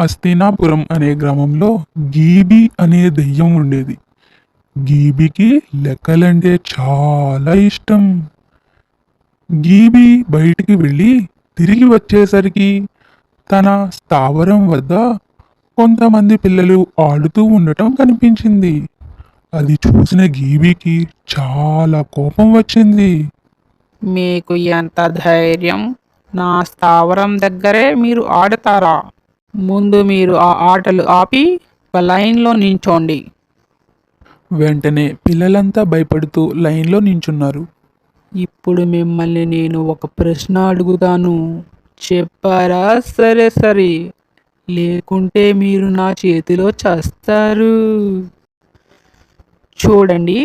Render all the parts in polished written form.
హస్తినాపురం అనే గ్రామంలో గీబి అనే దెయ్యం ఉండేది. గీబికి లెక్కలంటే చాలా ఇష్టం. గీబి బయటికి వెళ్ళి తిరిగి వచ్చేసరికి తన స్థావరం వద్ద కొంతమంది పిల్లలు ఆడుతూ ఉండటం కనిపించింది. అది చూసిన గీబికి చాలా కోపం వచ్చింది. మీకు ఎంత ధైర్యం? నా స్థావరం దగ్గరే మీరు ఆడతారా? ముందు మీరు ఆ ఆటలు ఆపి ఒక లైన్లో నించోండి. వెంటనే పిల్లలంతా భయపడుతూ లైన్లో నించున్నారు. ఇప్పుడు మిమ్మల్ని నేను ఒక ప్రశ్న అడుగుతాను. చెప్పారా? సరే సరే, లేకుంటే మీరు నా చేతిలో చస్తారు. చూడండి,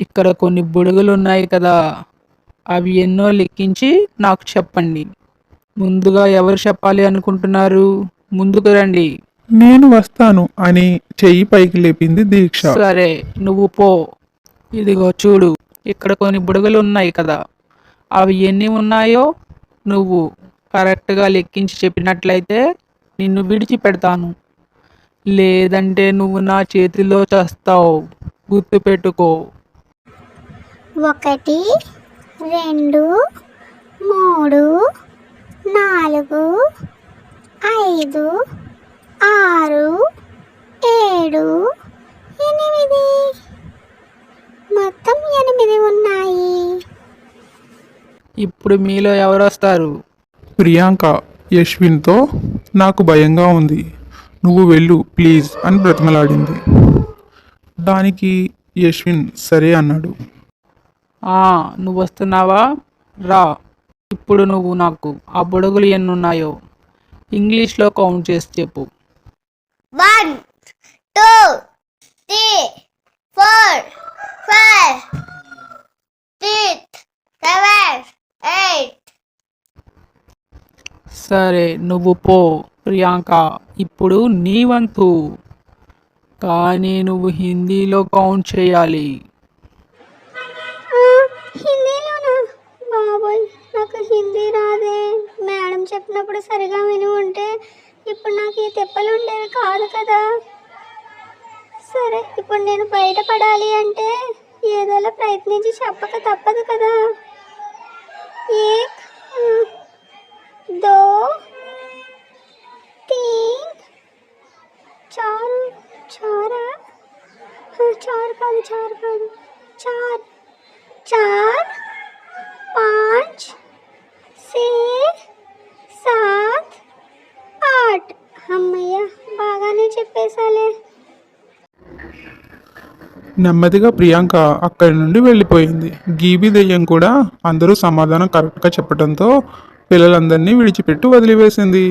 ఇక్కడ కొన్ని బుడగలు ఉన్నాయి కదా, అవి ఎన్నో లెక్కించి నాకు చెప్పండి. ముందుగా ఎవరు చెప్పాలి అనుకుంటున్నారు? ముందుకు రండి. నేను వస్తాను అని చెయ్యి పైకి లేపింది దీక్ష. సరే, నువ్వు పో. ఇదిగో చూడు, ఇక్కడ కొన్ని బుడగలు ఉన్నాయి కదా, అవి ఎన్ని ఉన్నాయో నువ్వు కరెక్ట్గా లెక్కించి చెప్పినట్లయితే నిన్ను విడిచిపెడతాను, లేదంటే నువ్వు నా చేతిలో చస్తావు. గుర్తుపెట్టుకో. 1 2 3 4 5 6 7 8 మొత్తం 8 ఉన్నాయి. ఇప్పుడు మీలో ఎవరు వస్తారు? ప్రియాంక యశ్విన్తో నాకు భయంగా ఉంది, నువ్వు వెళ్ళు ప్లీజ్ అని బ్రతిమలాడింది. దానికి యశ్విన్ సరే అన్నాడు. నువ్వు వస్తున్నావా? రా. ఇప్పుడు నువ్వు నాకు ఆ బుడగలు ఎన్ని ఉన్నాయో ఇంగ్లీష్లో కౌంట్ చేసి చెప్పు. 1 2 3 4 5 6 7 8. సరే, నువ్వు పో. ప్రియాంక, ఇప్పుడు నీ వంతు, కానీ నువ్వు హిందీలో కౌంట్ చేయాలి. హిందీలోనా? బాబోయ్, నాకు హిందీ రాదే. మేడం చెప్పినప్పుడు సరిగా విని ఉంటే ఇప్పుడు నాకు ఈ తెప్పలు ఉండేవి కాదు కదా. సరే, ఇప్పుడు నేను బయటపడాలి అంటే ఏదోలా ప్రయత్నించి చెప్పక తప్పదు కదా. 1 2 3 4 4 కాదు 4 4 5 6 7 8. అమ్మయ్య, బాగానే చెప్పేశాలే. నెమ్మదిగా ప్రియాంక అక్కడి నుండి వెళ్ళిపోయింది. గీబి దెయ్యం కూడా అందరూ సమాధానం కరెక్ట్గా చెప్పడంతో పిల్లలందరినీ విడిచిపెట్టి వదిలివేసింది.